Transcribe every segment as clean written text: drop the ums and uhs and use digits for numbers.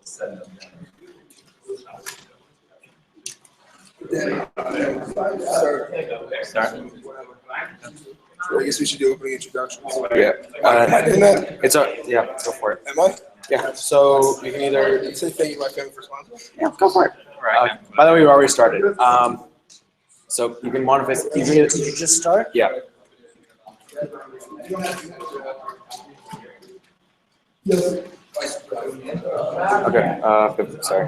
Start. I guess we should do opening introductions. Yeah. It's Yeah, go for it. Am I? Yeah. So you can either say thank you, my family, for sponsoring. Yeah, go for it. Right. By the way, we already started. So you can modify. You can Did you just start? Yeah. Okay. Sorry.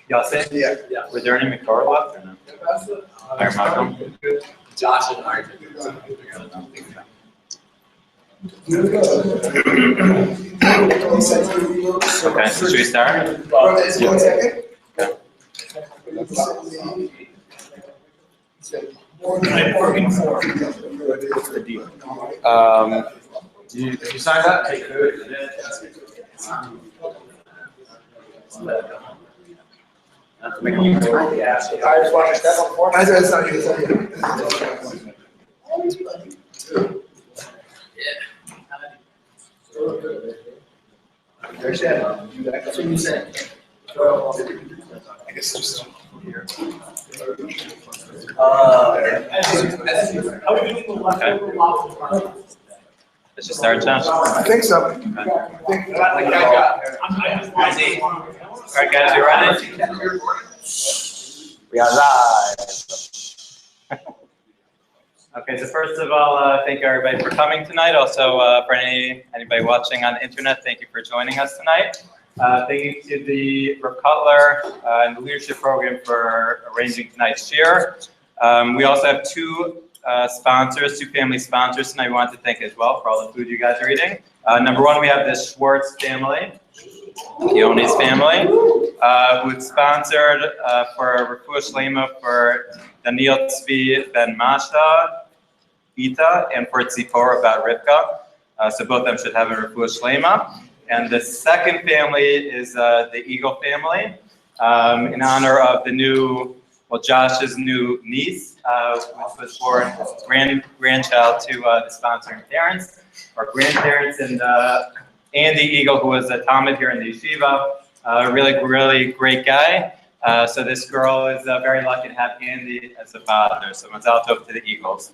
Y'all say? Yeah. Were there any McCormick left or no? Iron Malcolm? Josh and Art. Okay, so should we start? Yeah. 1 second. You signed up? It's not you. That's what you said. I guess just here. Let's just start, Josh. I think so. All right, guys, you ready? We are live. Okay, so first of all, thank you everybody for coming tonight. Also, for anybody watching on the internet, thank you for joining us tonight. Thank you to the Hakotel and the leadership program for arranging tonight's shir. We also have two sponsors, two family sponsors tonight we want to thank as well for all the food you guys are eating. Number one, we have the Schwartz family, the Onis family, who sponsored for Refuah Shlema for Daniel Tzvi Ben Masha, Ita, and for Tzipora Bat Rivka. So both of them should have a Refuah Shlema. And the second family is the Eagle family, in honor of the new, Josh's new niece, which was born as grandchild to the sponsoring parents, or grandparents, and Andy Eagle, who was a Talmud here in the Yeshiva, really great guy. So this girl is very lucky to have Andy as a father. So mazal tov to the Eagles.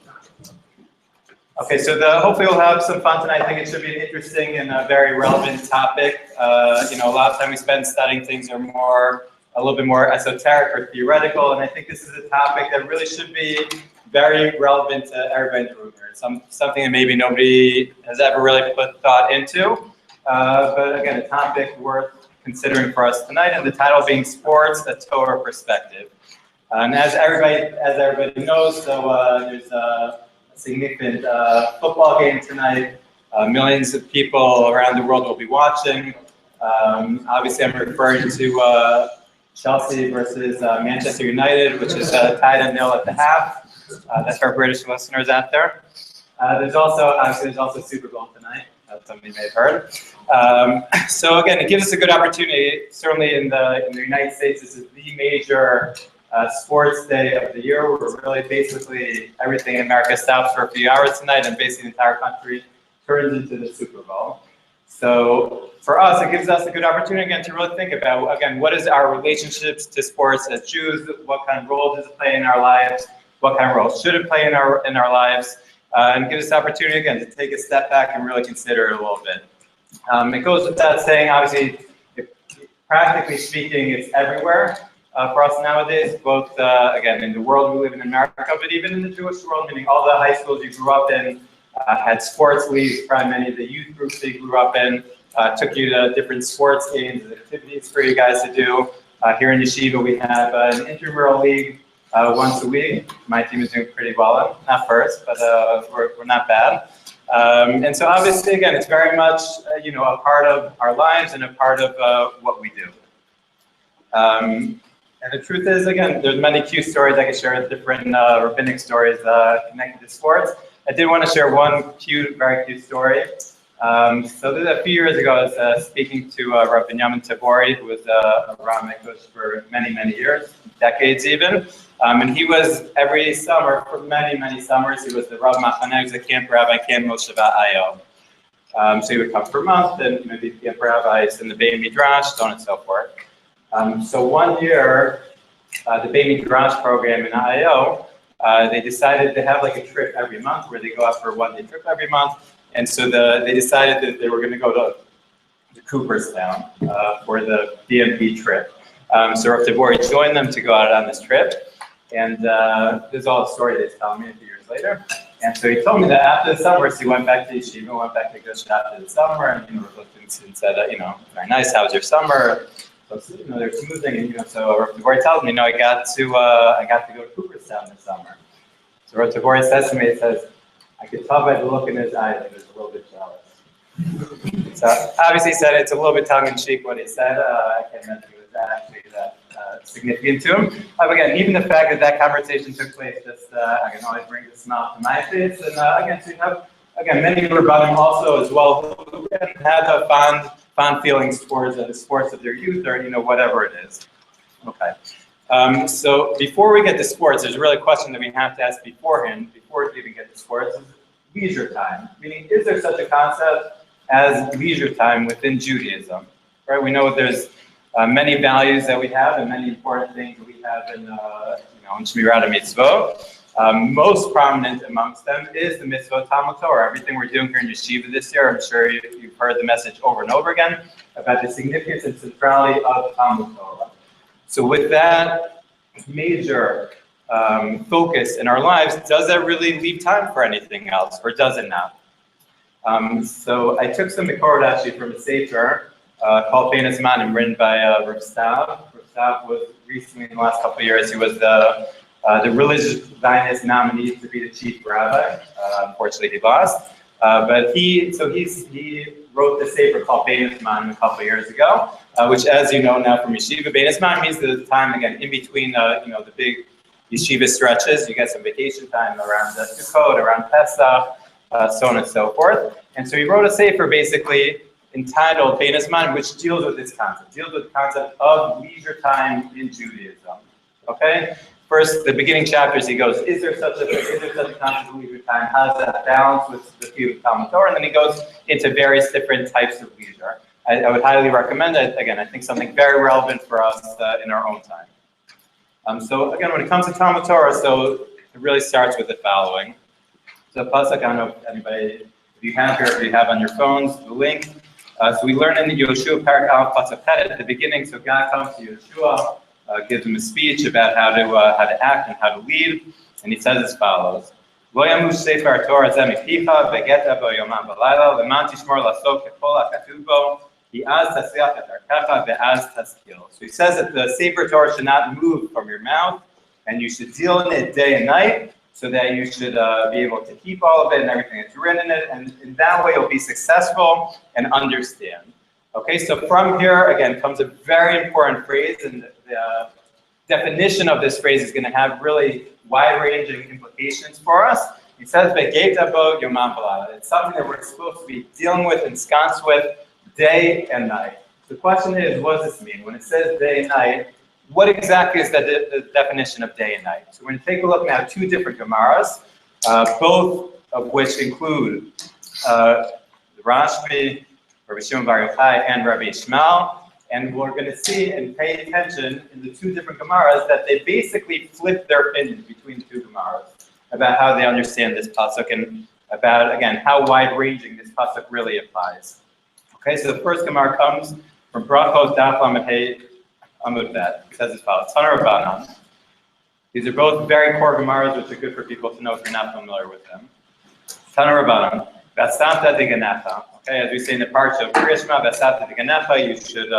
Okay, so hopefully we'll have some fun tonight. I think it should be an interesting and very relevant topic. A lot of time we spend studying things that are a little bit more esoteric or theoretical, and I think this is a topic that really should be very relevant to everybody in the room here. Something that maybe nobody has ever really put thought into, but again, a topic worth considering for us tonight, and the title being Sports, a Torah Perspective. And as everybody knows, so there's a significant football game tonight. Millions of people around the world will be watching. Obviously, I'm referring to Chelsea versus Manchester United, which is tied at 0 at the half. That's for our British listeners out there. There's also Super Bowl tonight. That's something you may have heard. So again, it gives us a good opportunity. Certainly in the United States, this is the major sports day of the year, where really basically everything in America stops for a few hours tonight, and basically the entire country turns into the Super Bowl. So for us, it gives us a good opportunity again to really think about, again, what is our relationships to sports as Jews? What kind of role does it play in our lives? What kind of role should it play in our lives? And give us the opportunity again to take a step back and really consider it a little bit. It goes without saying, obviously, practically speaking, it's everywhere. For us nowadays, both, again, in the world we live in America, but even in the Jewish world, meaning all the high schools you grew up in had sports leagues, probably many of the youth groups that you grew up in, took you to different sports games and activities for you guys to do. Here in Yeshiva, we have an intramural league once a week. My team is doing pretty well, not first, but we're not bad. And so obviously, again, it's very much, a part of our lives and a part of what we do. And the truth is, again, there's many cute stories I can share, different rabbinic stories connected to sports. I did want to share one very cute story. So this is a few years ago, I was speaking to Rav Binyamin Tabori, who was a rabbinic coach for many, many years, decades even. And he was every summer, for many, many summers, he was the Rav Machaneh, he was the camp rabbi, Camp Moshe Ayo. So he would come for a month, and maybe the rabbis and the Beit Midrash, so on and so forth. So one year, the Beit Midrash program in IO, they decided to have like a trip every month where they go out for a one-day trip every month. And so they decided that they were going to go to Cooperstown for the DMP trip. So Rav Tabori joined them to go out on this trip. And this is all a story that's telling me a few years later. And so he told me that after the summer, so he went back to Yeshiva, went back to Gush after the summer, and Rav Lichtenstein said, very nice, how was your summer? So, they're smoothing, and so Rav Tabori tells me, I got to go to Cooperstown this summer. So Rav Tabori says to me, he says, I could tell by the look in his eyes that he was a little bit jealous. So obviously he said it's a little bit tongue-in-cheek what he said. I can't imagine it was actually that significant to him. Again, even the fact that conversation took place, just I can always bring a smile to my face. And again, so you have many Rabbanim also as well who had fond feelings towards the sports of their youth, or whatever it is. Okay. So before we get to sports, there's really a question that we have to ask beforehand, before we even get to sports, is leisure time. Meaning, is there such a concept as leisure time within Judaism? Right? We know there's many values that we have and many important things that we have in Shmirat HaMitzvot. Most prominent amongst them is the mitzvah Talmud Torah. Everything we're doing here in Yeshiva this year, I'm sure you've heard the message over and over again about the significance and centrality of Talmud Torah. So with that major focus in our lives, does that really leave time for anything else, or does it not? So I took some Mikorot actually from a sefer called Bein Hazmanim, written by Rav Stav. Rav Stav was recently, in the last couple of years, he was the religious Zionist nominee to be the chief rabbi. Unfortunately, he lost. But he wrote the sefer called Bein Hazmanim a couple of years ago, which, as you know now from Yeshiva, Bein Hazmanim means the time, again, in between the big Yeshiva stretches. You get some vacation time around the Sukkot, around Pesach, so on and so forth. And so he wrote a sefer basically entitled Bein Hazmanim, which deals with this concept, deals with the concept of leisure time in Judaism. Okay? First, the beginning chapters, he goes, is there such a concept of leisure time? How does that balance with the view of Talmud Torah? And then he goes into various different types of leisure. I would highly recommend it. Again, I think something very relevant for us in our own time. So again, when it comes to Talmud Torah, so it really starts with the following. So pasuk, I don't know if anybody, if you have here, if you have on your phones, the link. So we learn in the Yoshua Parak Aleph pasuk Tet at the beginning. So God comes to Yoshua, gives him a speech about how to act and how to lead, and he says as follows: Lo yamush sefer Torah zeh mipicha vegeta bo yomam v'layla leman tishmor lasot kekol hakatuv bo hi'az tasliach et darkecha ve'az taskil. So he says that the sefer Torah should not move from your mouth, and you should deal in it day and night, so that you should be able to keep all of it and everything that's written in it, and in that way you'll be successful and understand. Okay, so from here, again, comes a very important phrase, and the definition of this phrase is going to have really wide-ranging implications for us. He says, "Vegeta bo yomam v'layla." It's something that we're supposed to be dealing with, ensconced with, day and night. The question is, what does this mean? When it says day and night, what exactly is the definition of day and night? So we're going to take a look now at two different Gemaras, both of which include the Rashbi, Rabbi Shimon Bar Yochai, and Rabbi Ishmael. And we're going to see and pay attention in the two different Gemaras that they basically flip their opinions between the two Gemaras about how they understand this pasuk and about, again, how wide-ranging this pasuk really applies. Okay, so the first Gemara comes from Brachos Daf Lamed Hey Amud Bet. It says as follows: Tana Rabbanan. These are both very core Gemaras, which are good for people to know if you're not familiar with them. Tana Rabbanan. Vasavta deganecha. Okay, as we say in the parsha of Krishma, Vasavta deganecha, you should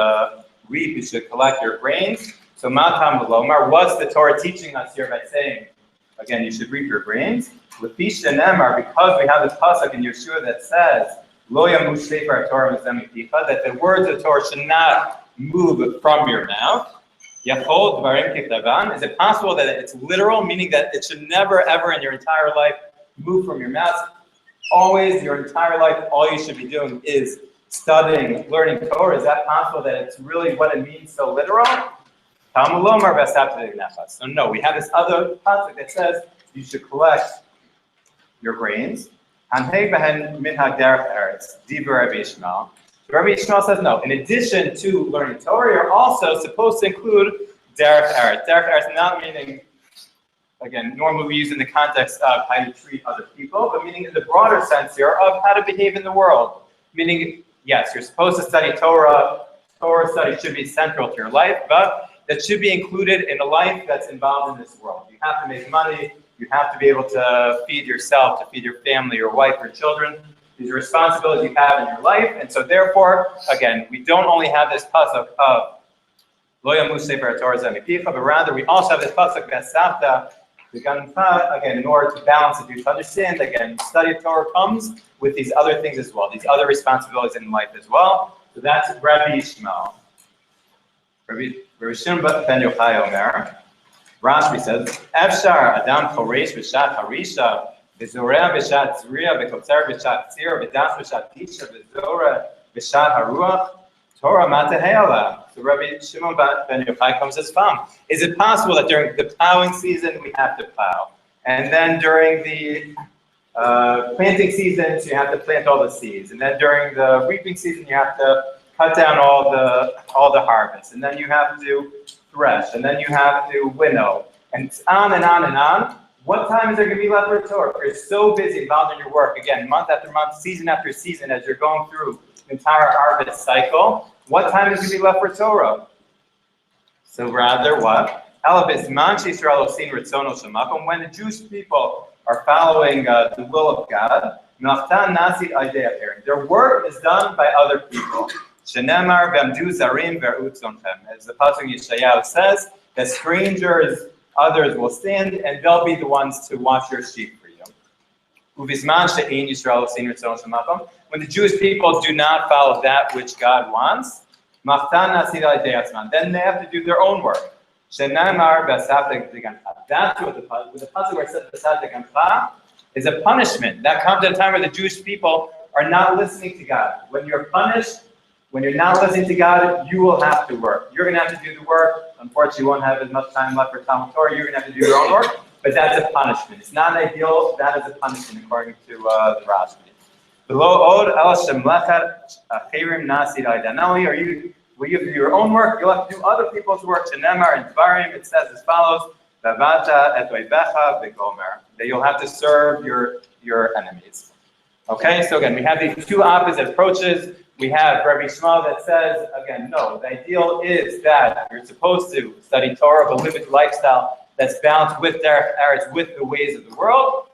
reap, you should collect your grains. So Matam Lomar, what's the Torah teaching us here by saying, again, you should reap your grains? Lepisha Nemar, because we have this pasuk in Yeshua that says, Lo yamush sefer Torah mizemipicha, that the words of Torah should not move from your mouth. Yachol dvarim kiktavan. Is it possible that it's literal, meaning that it should never, ever in your entire life move from your mouth? Always, your entire life, all you should be doing is studying, learning Torah. Is that possible that it's really what it means so literal? So no, we have this other pasuk that says you should collect your grains. Hanheg behen minhag derech eretz, divrei Rabbi Yishmael. Rabbi Yishmael says no. In addition to learning Torah, you're also supposed to include derech eretz. Derech eretz not meaning, again, normally we use in the context of how you treat other people, but meaning in the broader sense here of how to behave in the world. Meaning, yes, you're supposed to study Torah. Torah study should be central to your life, but that should be included in a life that's involved in this world. You have to make money. You have to be able to feed yourself, to feed your family, your wife, your children. These are responsibilities you have in your life. And so therefore, again, we don't only have this pasuk of Lo yamu sefer Torah zemipicha, but rather we also have this pasuk Vesavta, again, in order to balance it, to understand, again, study of Torah comes with these other things as well, these other responsibilities in life as well. So that's Rabbi Yishmael. Rabbi Shimon ben Yochai Omer. Rashi says, Efshar Adam Choresh B'Shat Harisha, V'Zoreh B'Shat Zriya, V'Kotzer B'Shat Tzir, V'Das B'Shat Tisha, V'Zoreh B'Shat Haruach, Torah Matahela. So Rabbi Shimon ben Yochai comes as follows. Is it possible that during the plowing season we have to plow? And then during the planting seasons you have to plant all the seeds. And then during the reaping season you have to cut down all the harvest. And then you have to thresh. And then you have to winnow. And on and on and on. What time is there going to be left for Torah? If you're so busy involved in your work, again, month after month, season after season, as you're going through the entire harvest cycle, what time is going to be left for Torah? So rather what? When the Jewish people are following the will of God, their work is done by other people. As the pasuk in Yeshayahu says, that strangers, others will stand, and they'll be the ones to watch your sheep for you. When the Jewish people do not follow that which God wants, then they have to do their own work. That's what the pasuk where it says is a punishment. That comes at a time where the Jewish people are not listening to God. When you're punished, when you're not listening to God, you will have to work. You're going to have to do the work. Unfortunately, you won't have as much time left for Talmud Torah. You're going to have to do your own work, but that's a punishment. It's not ideal. That is a punishment according to the Rashi. Not only will you have to do your own work, you'll have to do other people's work. Shenemar and Dvarim, it says as follows: that you'll have to serve your enemies. Okay, so again, we have these two opposite approaches. We have Rabbi Yishmael that says, again, no, the ideal is that you're supposed to study Torah, but live a lifestyle that's balanced with derech eretz, with the ways of the world,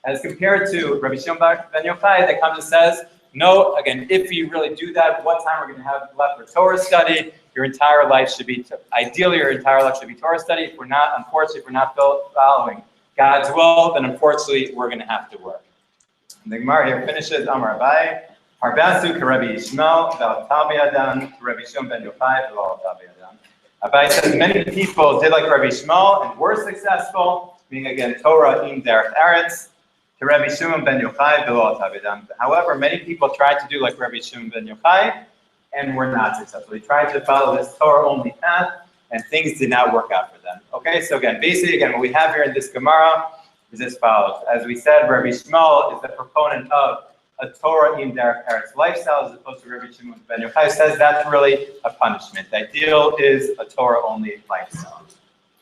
as compared to Rabbi Shimon ben Yochai that comes and says, no, again, if you really do that, what time we're going to have left for Torah study? Your entire life should be, ideally, your entire life should be Torah study. If we're not, unfortunately, if we're not following God's will, then unfortunately, we're going to have to work. And the Gemara here finishes, Amar Abai, Harbasu ka Rabbi Yishmael, Vel Tabiadan, Rabbi Shimon ben Yochai, Vel Tabiadan. Abai says many people did like Rabbi Yishmael and were successful, meaning again, Torah in derech eretz, to Rabbi Shimon ben Yochai, Vel Tabiadan. However, many people tried to do like Rabbi Shimon ben Yochai and were not successful. They tried to follow this Torah-only path, and things did not work out for them. Okay, so again, basically, again, what we have here in this Gemara is as follows. As we said, Rabbi Yishmael is the proponent of a Torah in derech eretz lifestyle, as opposed to Rabbi Shimon ben Yochai says that's really a punishment. The ideal is a Torah-only lifestyle.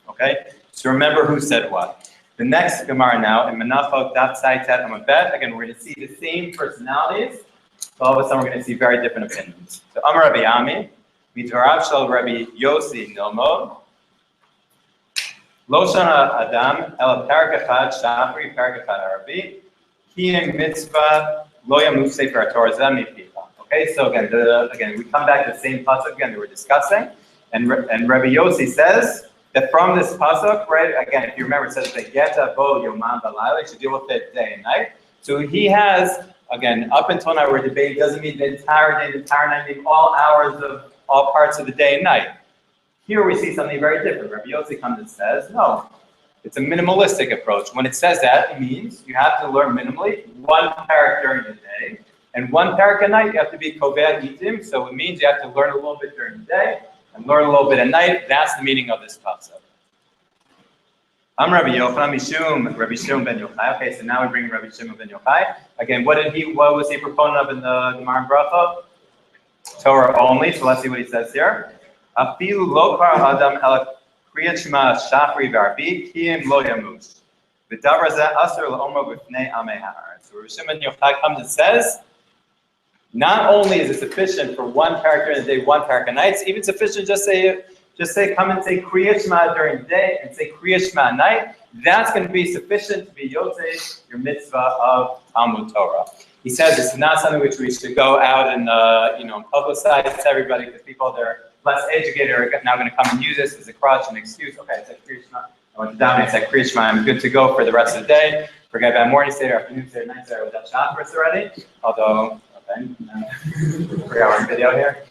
Okay, so remember who said what. The next Gemara now in Menachot Daf Tzaitet Amabet. Again, we're going to see the same personalities. So all of a sudden, we're going to see very different opinions. So Amar Rabbi Ami, Midvarav Shel Rabbi Yossi Nilmod, Lo Shana Adam El Parak Echad Shachri Parak Echad Arabi, Kiyem Mitzvah Lo Yamu Sefer Torah Zeh Mipicha. Okay, so again, we come back to the same pasuk again that we're discussing, and Rabbi Yossi says that from this pasuk, right? Again, if you remember, it says Geta Bo Yomam V'Layla. You should deal with it day and night. So he has. Again, up until now, we're debating doesn't mean the entire day, the entire night, mean all hours of all parts of the day and night. Here we see something very different. Rabbi Yossi comes and says, no, it's a minimalistic approach. When it says that, it means you have to learn minimally one parak during the day and one parak at night. You have to be koveh itim, so it means you have to learn a little bit during the day and learn a little bit at night. That's the meaning of this pasuk. I'm Rabbi Yochanan Mishum, Rabbi Shimon ben Yochai. Okay, so now we bring Rabbi Shimon ben Yochai. Again, what was he a proponent of in the Gemara and Bracha? Torah only. So let's see what he says here. Afilu lo kar adam el kriyat shema shachri v'arbi kiyim lo yamush. V'davar zeh aser la'omro b'fnei amei ha'aretz. So Rabbi Shimon ben Yochai comes and says, not only is it sufficient for one parak in the day, one parak at night, it's even sufficient just say come and say Kriya Shema during the day and say Kriya Shema at night. That's going to be sufficient to be yotzei your mitzvah of Talmud Torah. He says it's not something which we should go out and publicize to everybody because people that are less educated are now going to come and use this as a crutch and excuse. Okay, I said Kriya Shema. I went to Davening, I said Kriya Shema. I'm good to go for the rest of the day. Forget about morning seder, afternoon seder, night seder without chakras already. Although. 3-hour video here.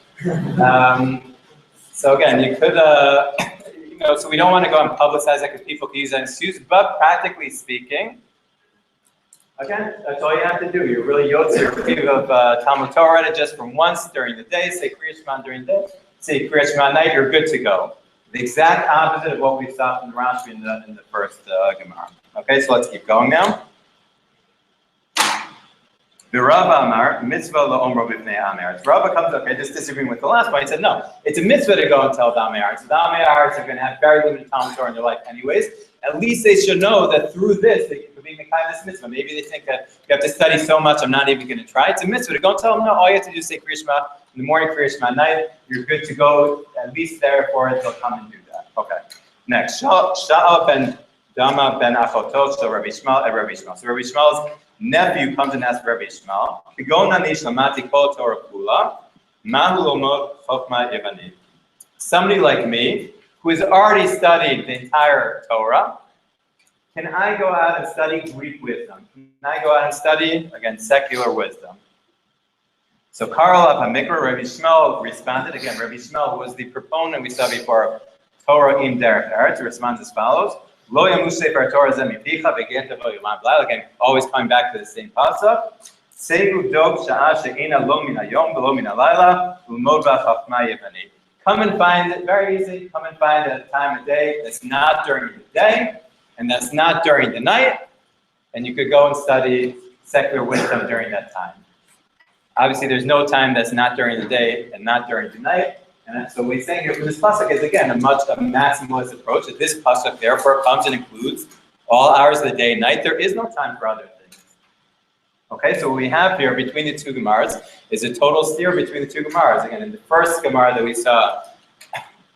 So again, you could, so we don't want to go and publicize that because people can use that excuse, but practically speaking, again, that's all you have to do. You're really yotzer of Talmud Torah just from once during the day, say Kriya Shema during the day, say Kriya Shema at night, you're good to go. The exact opposite of what we saw from the Rashi in the first Gemara. Okay, so let's keep going now. Rava Amar, mitzvah la'omro b'fnei Ameretz. Rava comes up here, just disagreeing with the last point. He said, no, it's a mitzvah to go and tell the Ameretz. The Ameretz are going to have very limited Talmud Torah in their life anyways. At least they should know that through this, they could be making this mitzvah. Maybe they think that you have to study so much, I'm not even going to try. It's a mitzvah to go and tell them, no, all you have to do is say Kriya Shema in the morning, Kriya Shema at night. You're good to go, at least therefore they'll come and do that. Okay. Next, Sha'a ben Dama ben Hakotel, so Rabbi Shmuel. So Rabbi Shmuel's nephew comes and asks Rabbi Shmuel, somebody like me who has already studied the entire Torah, can I go out and study Greek wisdom? Can I go out and study, again, secular wisdom? So Karl HaMikra, Rabbi Shmuel responded, again, Rabbi Shmuel, who was the proponent we saw before, Torah im derech eretz, responds as follows. Lo yamush sefer Torah zeh mipicha v'geta lo yomam b'layla. Again, always coming back to the same pasuk. Seigu dog sha'a she'ena lo min hayom v'lo min halayla u'mod b'chachma yevani. Come and find it, very easy, come and find a time of day that's not during the day and that's not during the night, and you could go and study secular wisdom during that time. Obviously, there's no time that's not during the day and not during the night. And so what we're saying here from this pasuk is, again, a maximalist approach. That this pasuk therefore comes and includes all hours of the day and night. There is no time for other things. Okay, so what we have here between the two Gemaras is a total steer between the two Gemaras. Again, in the first Gemara that we saw,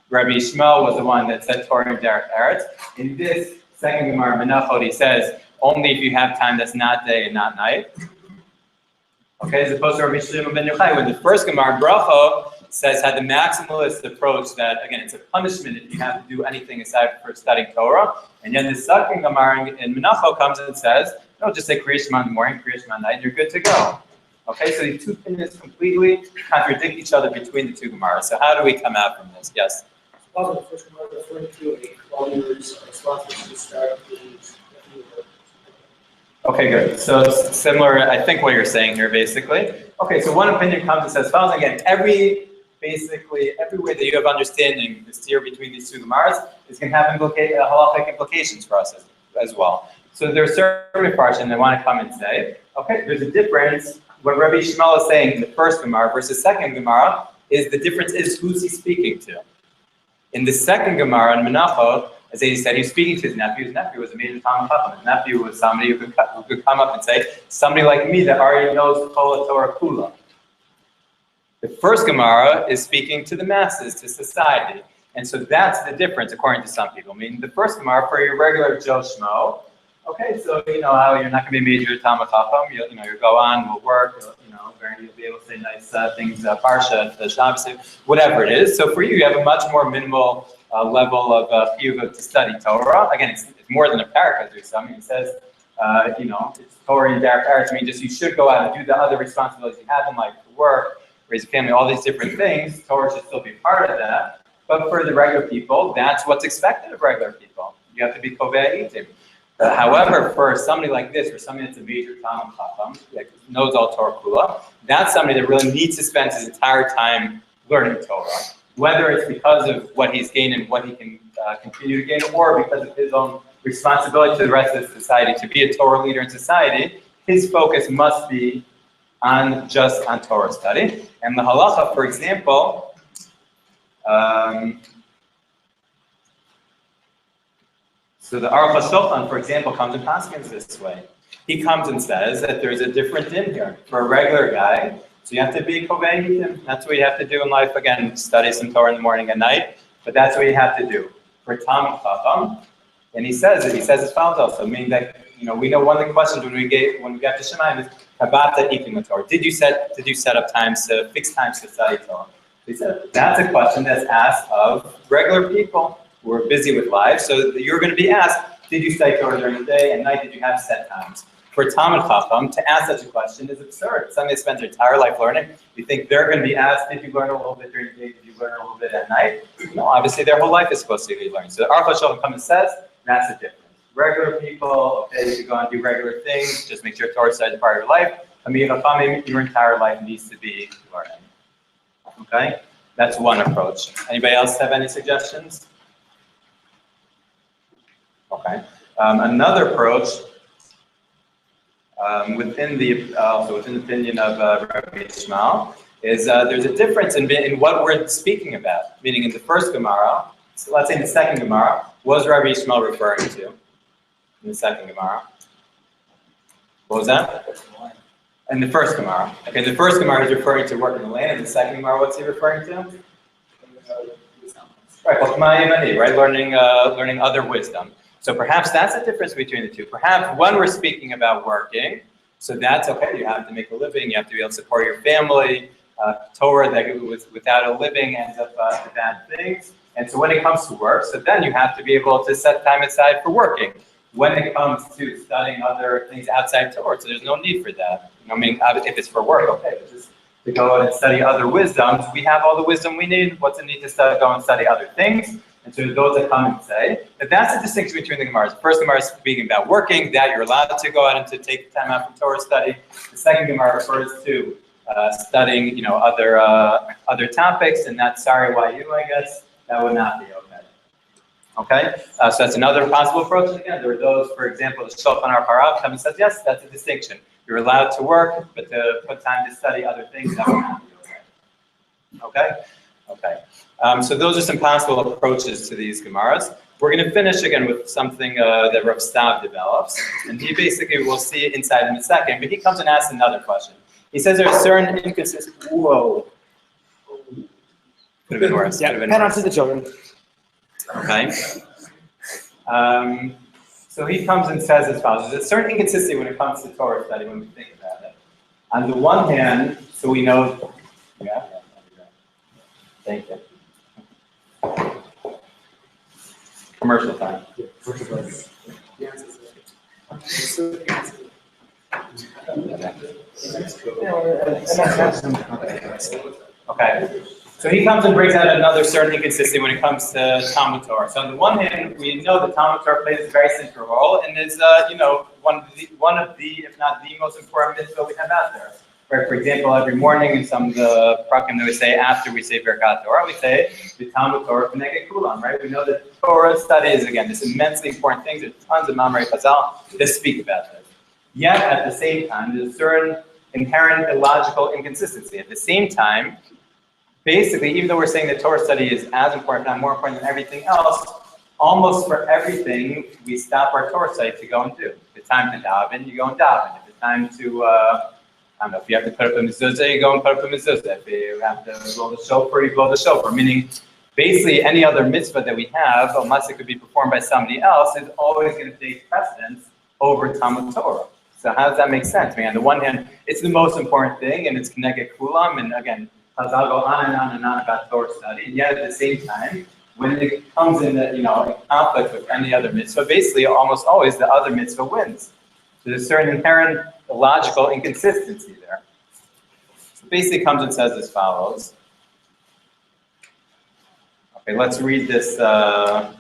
Rabbi Shmuel was the one that said Torah and derech eretz. In this second Gemara, Menachot, he says, only if you have time that's not day and not night. Okay, as opposed to Rabbi Shimon ben Yochai, when the first Gemara, Bracha, says had the maximalist approach that, again, it's a punishment if you have to do anything aside for studying Torah. And then the second Gemara in Menachot comes and says, no, just say Kriya Shema in the morning, Kriya Shema at night, and you're good to go. Okay, so these two opinions completely contradict each other between the two Gemaras. So how do we come out from this? Yes? Also, the first Gemara referring to a lawyer's responsibility to start the. Okay, good. So it's similar, I think, what you're saying here, basically. Okay, so one opinion comes and says, follows again, every way that you have understanding the steer between these two Gemaras is going to have halachic implications for us as well. So there's certain parts and they want to come and say, okay, there's a difference. What Rabbi Shmuel is saying in the first Gemara versus second Gemara is the difference is who's he speaking to. In the second Gemara in Menachot, as he said, he was speaking to his nephew. His nephew was a major Talmud Chacham. His nephew was somebody who could come up and say, somebody like me that already knows Kol Torah Kula. The first Gemara is speaking to the masses, to society. And so that's the difference, according to some people. I mean, the first Gemara, for your regular Joe Schmo, okay, so you know how you're not going to be a major Talmud Chacham. You'll go on, we'll work, you'll be able to say nice things, Parsha, the Shabbos, whatever it is. So for you, you have a much more minimal level of chiyuv to study Torah. Again, it's more than a parakah or something. It says, it's Torah and derech eretz. I mean, just you should go out and do the other responsibilities you have in life, to work, raise a family, all these different things. Torah should still be part of that. But for the regular people, that's what's expected of regular people. You have to be kovei itim. However, for somebody like this, for somebody that's a major Talmud Chacham, like knows all Torah Kula, that's somebody that really needs to spend his entire time learning Torah. Whether it's because of what he's gained and what he can continue to gain, or because of his own responsibility to the rest of society, to be a Torah leader in society, his focus must be just on Torah study. And the halacha, for example, so the Aruch HaShulchan, for example, comes and paskins this way. He comes and says that there's a different din here. For a regular guy, so you have to be kovehitim. That's what you have to do in life. Again, study some Torah in the morning and night, but that's what you have to do. For Talmid Chacham, and he says as follows also, meaning that, we know one of the questions when we get to Shemaim is, Habata eating Torah. Did you set up fixed times to study Torah? He said, that's a question that's asked of regular people who are busy with life. So you're going to be asked, did you study Torah during the day and night? Did you have set times? For Talmid Chacham, to ask such a question is absurd. Somebody spends their entire life learning. You think they're going to be asked, did you learn a little bit during the day? Did you learn a little bit at night? No, obviously their whole life is supposed to be learning. So the Aruch HaShulchan comes and says, that's the difference. Regular people, okay, you go and do regular things, just make sure Torah study is part of your life. Your entire life needs to be learning. Okay? That's one approach. Anybody else have any suggestions? Okay. Another approach, within the opinion of Rabbi Yishmael, is there's a difference in what we're speaking about. Meaning in the first Gemara, so let's say in the second Gemara, what was Rabbi Yishmael referring to? In the second Gemara. What was that? In the first Gemara. Okay, the first Gemara is referring to work in the land. In the second Gemara, what's he referring to? Right, learning other wisdom. So perhaps that's the difference between the two. Perhaps when we're speaking about working, so that's okay, you have to make a living, you have to be able to support your family. Torah that without a living ends up bad things. And so when it comes to work, so then you have to be able to set time aside for working. When it comes to studying other things outside Torah, so there's no need for that. If it's for work, okay, but just to go and study other wisdoms, we have all the wisdom we need. What's the need to go and study other things? And so those that come and say that that's the distinction between the Gemaras. The first Gemara is speaking about working, that you're allowed to go out and to take time out from Torah study. The second Gemara refers to studying, other topics, and that's sorry, why you, I guess, that would not be okay. Okay, so that's another possible approach. Again, there are those, for example, the Shulchan Aruch Harav comes and says, yes, that's a distinction. You're allowed to work, but to put time to study other things, that would not be okay. Okay. So those are some possible approaches to these Gemaras. We're going to finish again with something that Rav Stav develops, and he basically, we'll see it inside in a second, but he comes and asks another question. He says there are certain inconsistencies. Whoa. Could have been worse. Yeah, pen on to the children. Okay. So he comes and says as follows. There's a certain inconsistency when it comes to Torah study when we think about it. On the one hand, so we know, yeah, thank you. Commercial time. Okay. So he comes and brings out another certain inconsistency when it comes to Talmud Torah. So on the one hand, we know that Talmud Torah plays a very central role and is, one of the, if not the most important mitzvah we have out there. Right? For example, every morning in some of the prakim that we say after we say Birkat Torah, we say the Talmud Torah K'neged Kulam. Right? We know that Torah study is again this immensely important thing. There's tons of Mamrei Chazal that speak about this. Yet at the same time, there's a certain inherent illogical inconsistency. At the same time, basically, even though we're saying that Torah study is as important, if not more important than everything else, almost for everything, we stop our Torah study to go and do. If it's time to daven, you go and daven. If it's time to, I don't know, if you have to put up a mezuzah, you go and put up a mezuzah. If you have to blow the shofar, you blow the shofar. Meaning, basically, any other mitzvah that we have, unless it could be performed by somebody else, is always going to take precedence over Talmud Torah. So how does that make sense? On the one hand, it's the most important thing, and it's K'neged Kulam, and again, Chazal go on and on and on about Torah study, and yet at the same time, when it comes in, in conflict with any other mitzvah, basically almost always the other mitzvah wins. So there's a certain inherent logical inconsistency there. So basically comes and says as follows. Okay, let's read this, the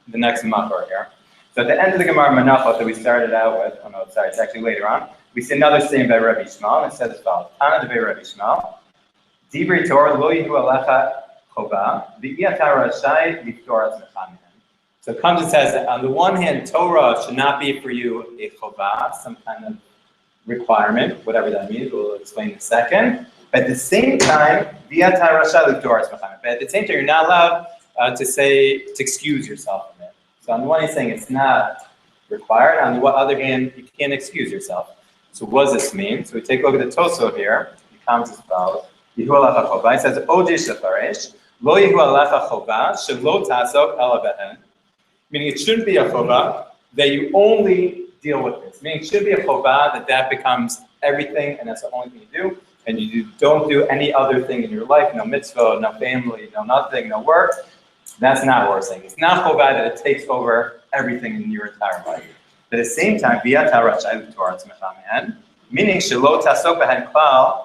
next makor here. So at the end of the Gemara Menachot that we started out with, oh no, sorry, it's actually later on, we see another statement by Rabbi Yishmael, and it says as follows. Tana de Rabbi Yishmael. Divrei Torah lo yihu alecha chova v'yata rashai liftoras mechamihem. So it comes and says that on the one hand, Torah should not be for you a chovah, some kind of requirement, whatever that means, we'll explain in a second. But at the same time, but at the same time, you're not allowed to excuse yourself from it. So on the one hand, he's saying it's not required. On the other hand, you can't excuse yourself. So what does this mean? So we take a look at the Tosot here. He comes as follows. He says, Ojish lefaresh, lo yehu alecha chovah, shelo tasok ela behen. Meaning it shouldn't be a chovah that you only deal with this. Meaning it should be a chovah that becomes everything and that's the only thing you do. And you don't do any other thing in your life, no mitzvah, no family, no nothing, no work. That's not what we're saying. It's not chovah that it takes over everything in your entire life. But at the same time, meaning shelo tasok behen klal.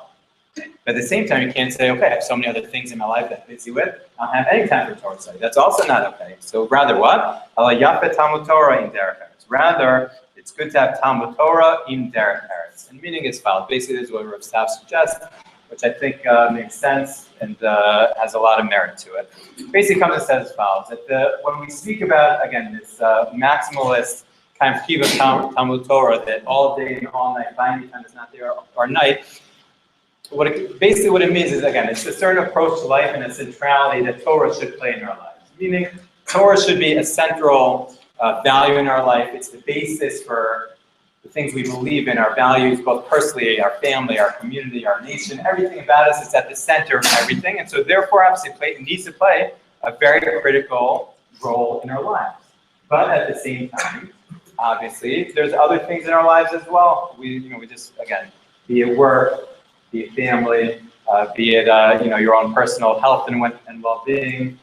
But at the same time, you can't say, okay, I have so many other things in my life that I'm busy with. I don't have any time for Torah study. That's also not okay. So rather what? Rather, it's good to have Talmud Torah in derech eretz. And meaning is followed. Basically, this is what Rav Stav suggests, which I think makes sense and has a lot of merit to it. Basically, comes and says as follows: that when we speak about, again, this maximalist kind of kiva Talmud Torah that all day and all night, by any time is not there or night. Basically what it means is, again, it's a certain approach to life and a centrality that Torah should play in our lives. Meaning, Torah should be a central value in our life. It's the basis for the things we believe in, our values, both personally, our family, our community, our nation. Everything about us is at the center of everything. And so therefore, obviously, it needs to play a very critical role in our lives. But at the same time, obviously, there's other things in our lives as well. We just, again, be it work, be it family, be it your own personal health and well-being,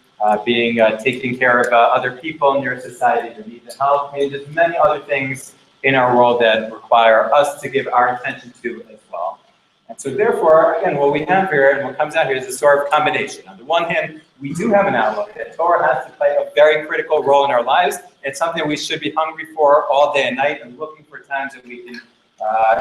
taking care of other people in your society who need the help. I mean, there's many other things in our world that require us to give our attention to as well. And so therefore, again, what we have here and what comes out here is a sort of combination. On the one hand, we do have an outlook that Torah has to play a very critical role in our lives. It's something we should be hungry for all day and night and looking for times that we can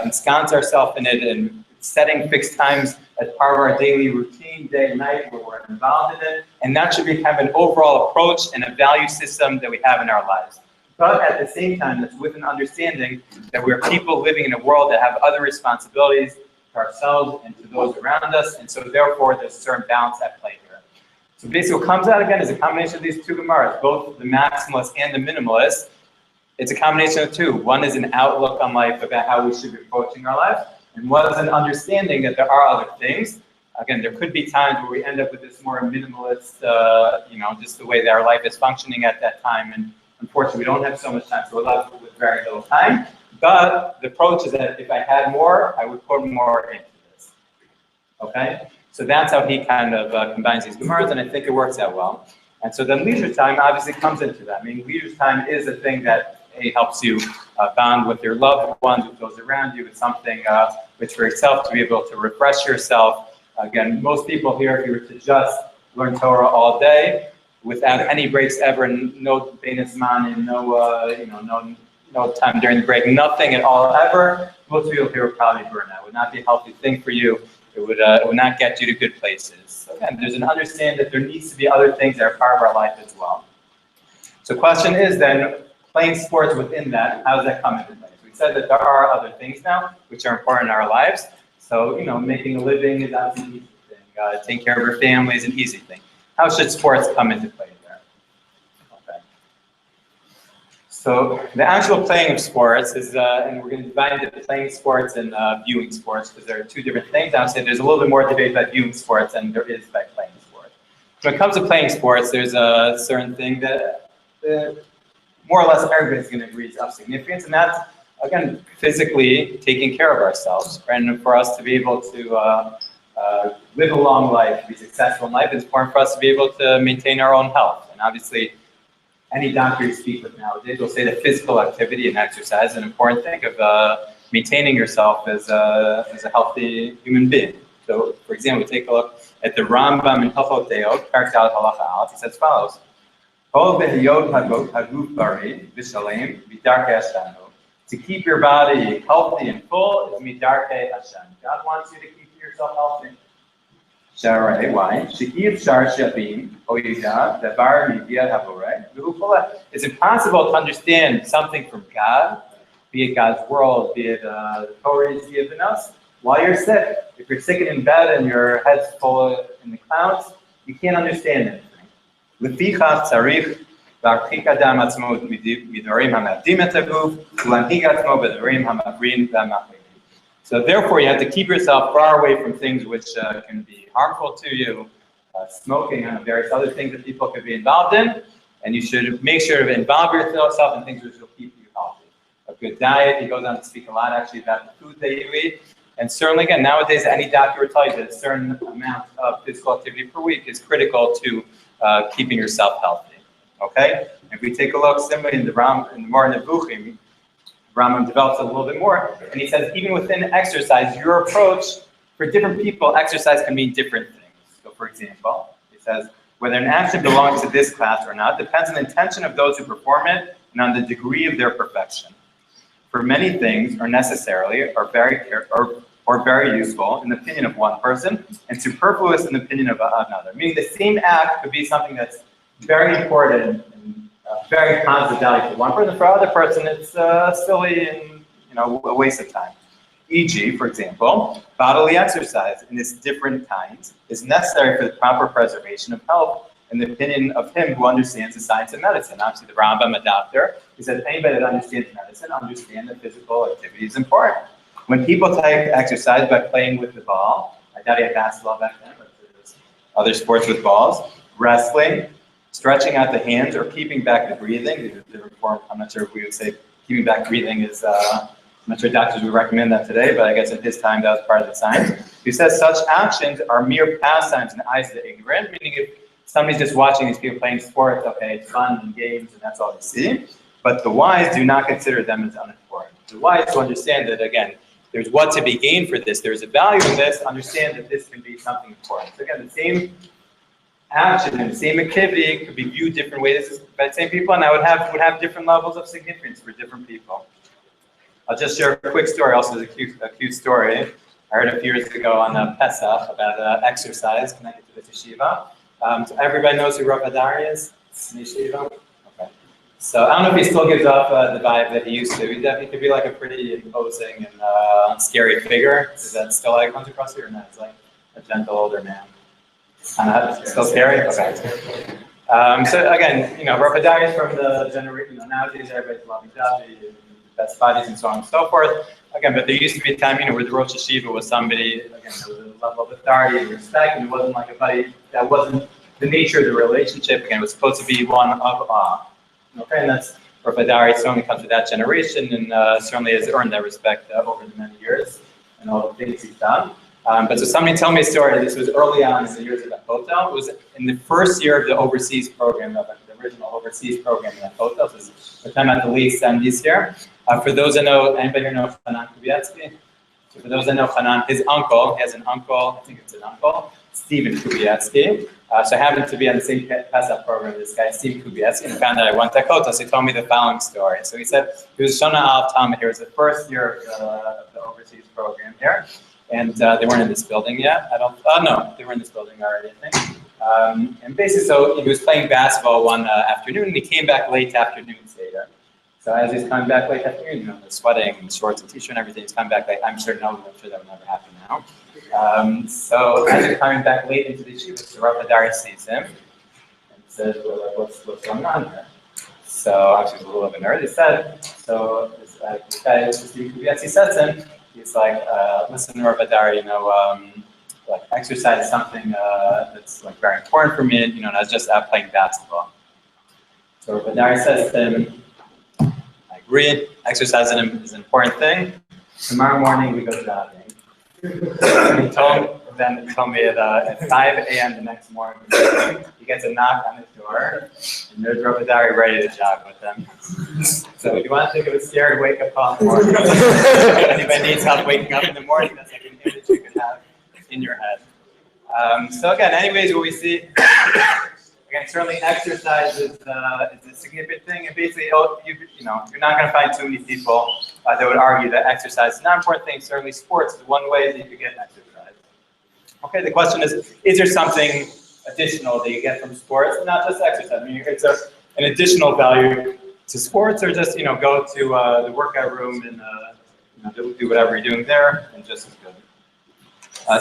ensconce ourselves in it and setting fixed times as part of our daily routine, day and night, where we're involved in it. And that should be kind of an overall approach and a value system that we have in our lives. But at the same time, it's with an understanding that we're people living in a world that have other responsibilities to ourselves and to those around us. And so therefore, there's a certain balance at play here. So basically what comes out again is a combination of these two Gemaras, both the maximalist and the minimalist. It's a combination of two. One is an outlook on life about how we should be approaching our lives. And one is an understanding that there are other things. Again, there could be times where we end up with this more minimalist, just the way that our life is functioning at that time. And unfortunately, we don't have so much time, so we're left with very little time. But the approach is that if I had more, I would put more into this. Okay? So that's how he kind of combines these Gemaras, and I think it works out well. And so then leisure time obviously comes into that. I mean, leisure time is a thing that helps you bond with your loved ones, with those around you. It's something which for yourself to be able to refresh yourself. Again, most people here, if you were to just learn Torah all day without any breaks ever, and no Beinas Man, and no time during the break, nothing at all ever, most people here would probably burn out. It would not be a healthy thing for you. It would not get you to good places. So again, there's an understanding that there needs to be other things that are part of our life as well. So the question is then, playing sports within that, how does that come into play? We said that there are other things now which are important in our lives. So, making a living is obviously an easy thing. Taking care of your family is an easy thing. How should sports come into play there? Okay. So the actual playing of sports is, and we're going to divide into playing sports and viewing sports because there are two different things. I would say there's a little bit more debate about viewing sports than there is about playing sports. When it comes to playing sports, there's a certain thing that more or less everybody's going to agree is of significance, and that's, again, physically taking care of ourselves. And for us to be able to live a long life, be successful in life, it's important for us to be able to maintain our own health. And obviously, any doctor you speak with nowadays will say that physical activity and exercise is an important thing of maintaining yourself as a healthy human being. So, for example, take a look at the Rambam in Hakotel, Parak Dalet Halacha Aleph. He says as follows: to keep your body healthy and full is midarkei Hashem. God wants you to keep yourself healthy. Sharai, why? Shekiv shar shabim, oida, davar midia haboreh, v'hu. It's impossible to understand something from God, be it God's world, be it the Torah He's given us, while you're sick. If you're sick and in bed and your head's full in the clouds, you can't understand anything. Lefichach tzarich להרחיק אדם עצמו מדברים המאבדים את הגוף ולהנהיג עצמו בדברים המעבירים והמחלימים. So therefore, you have to keep yourself far away from things which can be harmful to you, smoking and various other things that people could be involved in, and you should make sure to involve yourself in things which will keep you healthy. A good diet, he goes on to speak a lot actually about the food that you eat, and certainly again, nowadays any doctor will tell you that a certain amount of physical activity per week is critical to keeping yourself healthy. Okay? If we take a look similarly in the Moreh Nevuchim, Rambam develops a little bit more, and he says even within exercise, your approach for different people, exercise can mean different things. So for example, he says, whether an action belongs to this class or not depends on the intention of those who perform it and on the degree of their perfection. For many things are necessarily or very useful in the opinion of one person and superfluous in the opinion of another. Meaning the same act could be something that's very important and very positive value for one person. For another person, it's silly and a waste of time. E.g., for example, bodily exercise in its different kinds is necessary for the proper preservation of health in the opinion of him who understands the science of medicine. Obviously, the Rambam, a doctor, he says anybody that understands medicine understands that physical activity is important. When people take exercise by playing with the ball, I doubt he had basketball back then, but there's other sports with balls, wrestling, stretching out the hands, or keeping back the breathing. I'm not sure if we would say keeping back breathing is, I'm not sure doctors would recommend that today, but I guess at his time that was part of the science. He says such actions are mere pastimes in the eyes of the ignorant, meaning if somebody's just watching these people playing sports, okay, it's fun and games and that's all they see, but the wise do not consider them as unimportant. The wise to understand that, again, there's what to be gained for this, there's a value in this, understand that this can be something important. So again, the same action and the same activity could be viewed different ways by the same people, and that would have different levels of significance for different people. I'll just share a quick story. Also, it's a cute story. I heard a few years ago on Pesach about exercise connected to the yeshiva. So everybody knows who Rav Adari is? In yeshiva? Okay. So I don't know if he still gives off the vibe that he used to. He definitely could be like a pretty imposing and scary figure. Is that still how he comes across here or not? It's like a gentle older man. Still scary? Okay. So again, Rav Adari is from the generation, nowadays everybody's loving Davi, best buddies and so on and so forth. Again, but there used to be a time, where the Rosh Yeshiva was somebody, again, with a level of authority and respect, and it wasn't like a buddy, that wasn't the nature of the relationship. Again, it was supposed to be one of awe. Okay, and that's Rav Adari certainly comes with that generation, and certainly has earned that respect over the many years and all the things he's done. But so somebody told me a story. This was early on in the years of Hakotel. It was in the first year of the overseas program, of the original overseas program in Hakotel. So the time at the late 70s here. For those that know, anybody here know Hanan Kubietsky? So for those that know Hanan, his uncle, he has an uncle, I think it's an uncle, Stephen Kubietsky. So I happened to be on the same Pesach program with this guy, Stephen Kubietsky, and found out I went to Hakotel. So he told me the following story. So he said he was Shona Al Talmud here. It was the first year of the overseas program here. And they weren't in this building yet. No, they were in this building already, I think. And basically, so he was playing basketball one afternoon, and he came back late afternoon later. So as he's coming back late afternoon, sweating, and shorts and t-shirt and everything, he's coming back late. I'm sure that would never happen now. So as he's coming back late into the yeshiva, so Rav Adari sees him and says, well, what's going on here? So actually, he was a little bit nervous. He said, so this guy, Steve Kubietsky, says to him, he's like, listen, Rav Adari, like exercise is something that's like very important for me, and I was just out playing basketball. So Rav Adari says to him, I agree, exercise is an important thing. Tomorrow morning we go jogging. He told me at 5 a.m. the next morning, he gets a knock on his door, and there's Rav Adari ready to jog with him. So if you want to think of a scary wake-up call in the morning, if anybody needs help waking up in the morning, that's like an image you could have in your head. So again, anyways, what we see, again, certainly exercise is a significant thing, and basically, you're not going to find too many people that would argue that exercise is not an important thing. Certainly, sports is one way that you can get exercise. Okay, the question is there something additional that you get from sports, not just exercise? I mean, it's an additional value to sports, or just, go to the workout room and do whatever you're doing there, and just as good.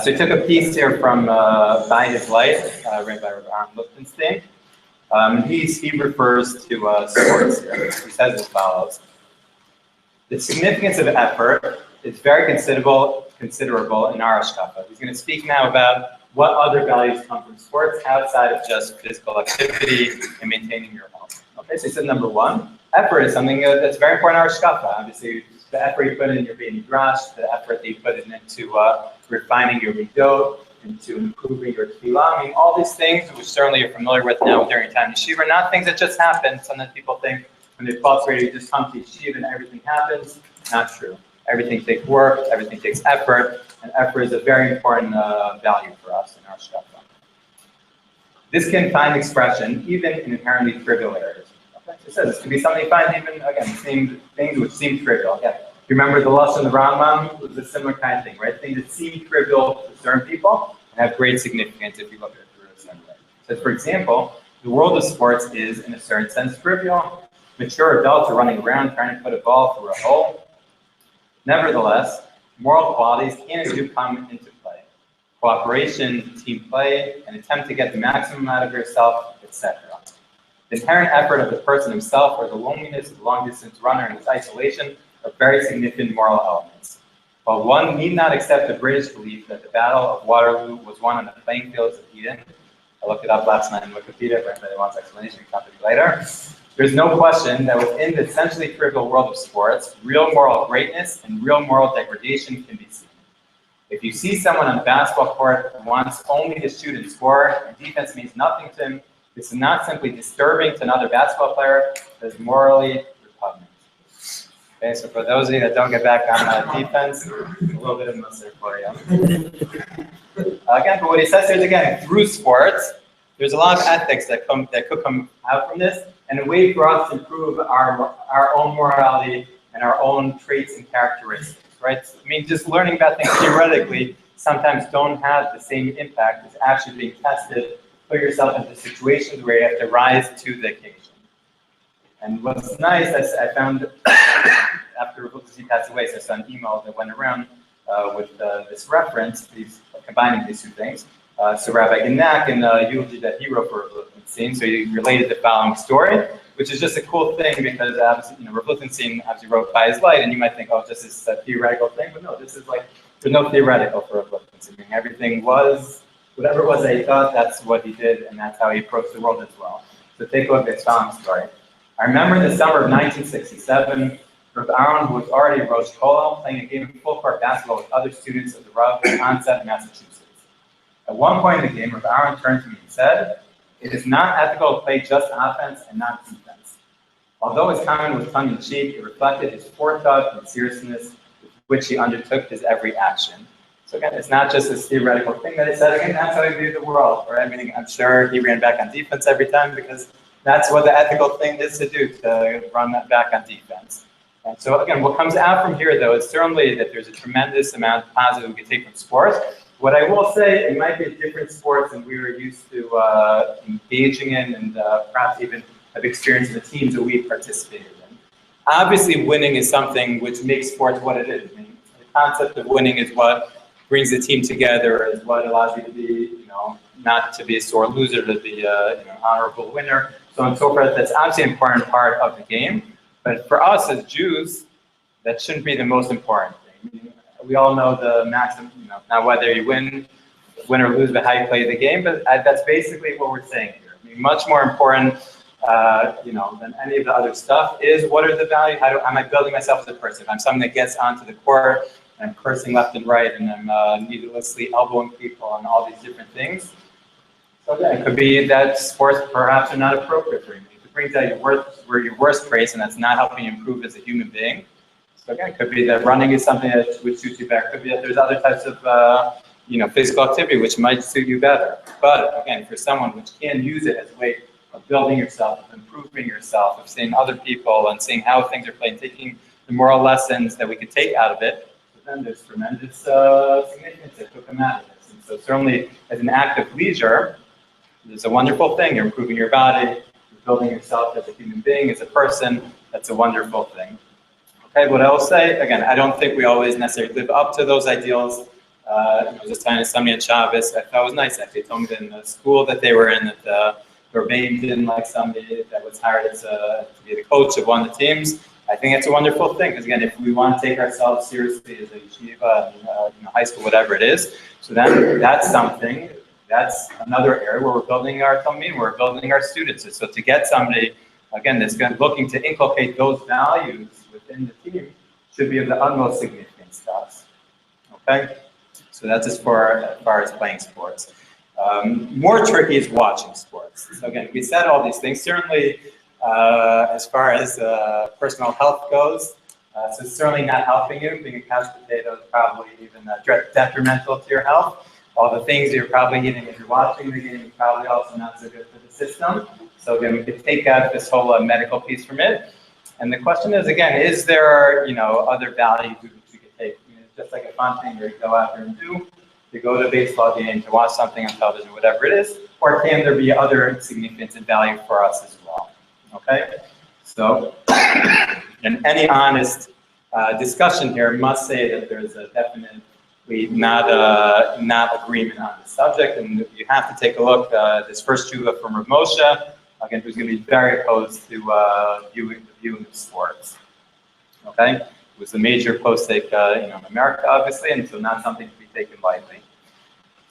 So I took a piece here from By His Light, written by Rabbi Aaron Lichtenstein. He refers to sports here. He says as follows: the significance of effort is very considerable in our hashkafa. He's going to speak now about what other values come from sports outside of just physical activity and maintaining your health. Okay, so he said number one, effort is something that's very important in our hashkafa. Obviously, the effort you put in your being drash, the effort that you put into refining your midot, into improving your tefillah. I mean, all these things, which certainly you're familiar with now during your time in yeshiva, are not things that just happen. Sometimes people think when they're 12th grade, you just come to yeshiva and everything happens. Not true. Everything takes work, everything takes effort, and effort is a very important value for us in our hashkafa. This can find expression even in inherently trivial areas. Okay? So it says this can be something you find even, again, the same things which seem trivial. Again, you remember the Lashon of the Rambam was a similar kind of thing, right? Things that seem trivial to certain people and have great significance if you look at it through a certain way. So, for example, the world of sports is, in a certain sense, trivial. Mature adults are running around trying to put a ball through a hole. Nevertheless, moral qualities can and do come into play. Cooperation, team play, an attempt to get the maximum out of yourself, etc. The inherent effort of the person himself, or the loneliness of the long-distance runner in his isolation, are very significant moral elements. While one need not accept the British belief that the Battle of Waterloo was won on the playing fields of Eden, I looked it up last night in Wikipedia for anybody who wants explanation, you can come to me later. There's no question that within the essentially trivial world of sports, real moral greatness and real moral degradation can be seen. If you see someone on the basketball court who wants only to shoot and score, and defense means nothing to him, this is not simply disturbing to another basketball player, it is morally repugnant. Okay, so for those of you that don't get back on defense, a little bit of mustard for you. Again, but what he says here is, again, through sports, there's a lot of ethics that could come out from this, and a way for us to improve our own morality and our own traits and characteristics, right? So, I mean, just learning about things theoretically sometimes don't have the same impact as actually being tested. Put yourself into situations where you have to rise to the occasion. And what's nice, I found after he passed away, so I saw an email that went around with this reference, combining these two things. So Rabbi Genak in the eulogy that he wrote for Rav Lichtenstein, so he related the following story, which is just a cool thing because obviously, Rav Lichtenstein obviously wrote By His Light, and you might think, oh, this is a theoretical thing, but no, this is like, there's no theoretical for Rav Lichtenstein. I mean, everything was, whatever it was that he thought, that's what he did, and that's how he approached the world as well. So take a look at this following story. I remember in the summer of 1967, Rav Aaron was already at Rosh Kollel playing a game of full-court basketball with other students of the Rav in Onset, Massachusetts. At one point in the game, Rav Aaron turned to me and said, "It is not ethical to play just offense and not defense." Although his comment was tongue-in-cheek, it reflected his forethought and seriousness with which he undertook his every action. So again, it's not just this theoretical thing that he said. Again, that's how he viewed the world, right? I mean, I'm sure he ran back on defense every time because that's what the ethical thing is to do, to run that back on defense. And so again, what comes out from here, though, is certainly that there's a tremendous amount of positive we can take from sports. What I will say, it might be a different sport than we were used to engaging in, and perhaps even have experienced in the teams that we've participated in. Obviously, winning is something which makes sports what it is. I mean, the concept of winning is what brings the team together, is what allows you to be, not to be a sore loser, to be an honorable winner, so on and so forth. That's obviously an important part of the game. But for us as Jews, that shouldn't be the most important thing. I mean, we all know the maximum, not whether you win or lose, but how you play the game. But that's basically what we're saying here. I mean, much more important, than any of the other stuff is what are the values? Am I building myself as a person? If I'm someone that gets onto the court and I'm cursing left and right, and I'm needlessly elbowing people and all these different things. So again, it could be that sports perhaps are not appropriate for you. If it brings out your worst traits, and that's not helping you improve as a human being. So again, it could be that running is something that would suit you better. It could be that there's other types of physical activity which might suit you better. But again, for someone which can use it as a way of building yourself, of improving yourself, of seeing other people and seeing how things are played, taking the moral lessons that we could take out of it, then there's tremendous significance that could come out of this. And So certainly, as an act of leisure, it's a wonderful thing. You're improving your body, you're building yourself as a human being, as a person. That's a wonderful thing. Okay, what I will say, again, I don't think we always necessarily live up to those ideals. I was just talking to somebody at Shabbos. I thought it was nice, actually. They told me that in the school that they were in, that the Rebbeim didn't like somebody that was hired to be the coach of one of the teams. I think it's a wonderful thing, because again, if we want to take ourselves seriously as a yeshiva, high school, whatever it is, so that's something. That's another area where we're building our talmid, we're building our students. So to get somebody, again, that's looking to inculcate those values within the team should be of the utmost significance to us. Okay? So that's as far as playing sports. More tricky is watching sports. So again, we said all these things. Certainly, as far as personal health goes, so it's certainly not helping you. Being a couch potato is probably even detrimental to your health. All the things you're probably eating if you're watching the game, probably also not so good for the system. So again, we could take out this whole medical piece from it. And the question is, again, is there, other values you could take? It's just like a fun thing you go out there and do, to go to a baseball game, to watch something on television, whatever it is, or can there be other significance and value for us as well? Okay? So, in any honest discussion here, I must say that there's a definitely not agreement on the subject, and you have to take a look at this first tshuva from Rav Moshe, again, who's going to be very opposed to viewing of sports. Okay, it was a major postek, in America, obviously, and so not something to be taken lightly.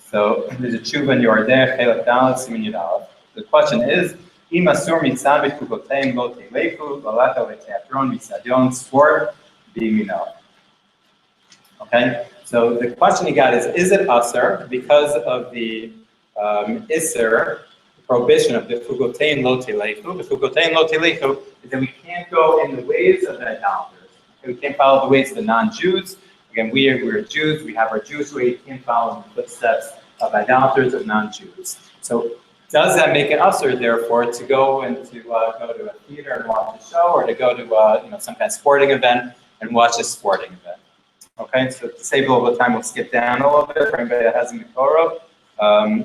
So there's a tshuva in your Derech Chelak Dalet Siman Yud Aleph. The question is, Im asur mitzad b'chukoteim lo teilechu v'alata leteatron mitzadyon sport b'yimino. Okay. So the question you got is it asur because of the isser, the prohibition of the fugotein lo teilechu? The fugotein lo teilechu is that we can't go in the ways of the idolaters. Okay? We can't follow the ways of the non-Jews. Again, we're Jews. We have our Jewish way. You can't follow in the footsteps of idolaters, of non-Jews. So does that make it asur, therefore, to go and to go to a theater and watch a show, or to go to some kind of sporting event and watch a sporting event? Okay, so to save a little bit of time, we'll skip down a little bit for anybody that hasn't been Torah.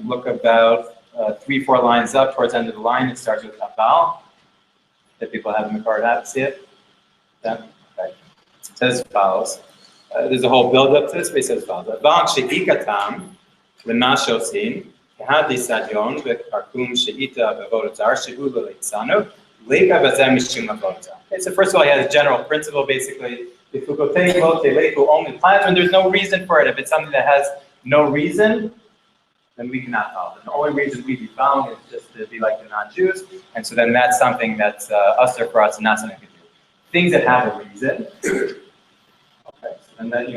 Look about 3-4 lines up towards the end of the line. It starts with Aval. If people have the Torah, see it? Yeah? Okay. It says as follows. There's a whole build-up to this, but it says as follows. Aval she'ikatam l'ma shosin kehadi sadyon v'karkum she'ita b'avodat zar she'u l'leitzanu leika v'zeh mishum avodat. Okay, so first of all, he has a general principle, basically. If we go take only plans when there's no reason for it, if it's something that has no reason, then we cannot follow it. The only reason we'd be following is just to be like the non-Jews, and so then that's something that's usher for us and not something we can do. Things that have a reason, okay, so then then it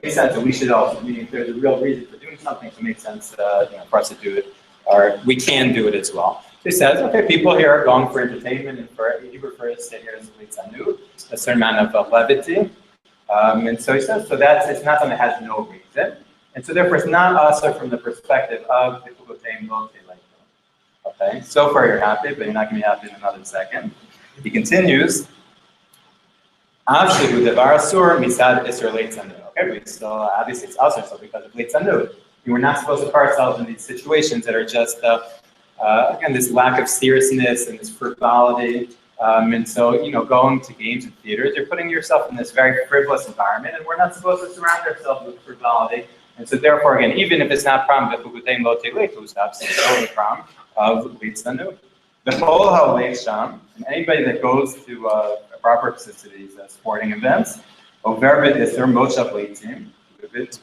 makes sense that we should also, if there's a real reason for doing something, it makes sense for us to do it, or we can do it as well. He says, okay, people here are going for entertainment, and he refers to here as litzanu, a certain amount of levity. And so he says, so it's not something that has no reason. And so therefore it's not also from the perspective of the kugoteim lo teilechu. Okay, so far you're happy, but you're not going to be happy in another second. He continues, Avshehu devar asur misad isur leitzanu. Okay, but still, obviously it's asur, so because of leitzanu. We're not supposed to put ourselves in these situations that are just again, this lack of seriousness and this frivolity. And so, going to games and theaters, you're putting yourself in this very frivolous environment, and we're not supposed to surround ourselves with frivolity. And so, therefore, again, even if it's not problem, the problem of litzanu. The whole ha'leisham, and anybody that goes to proper facilities, sporting events, overbit is their mochav leitzim, vivit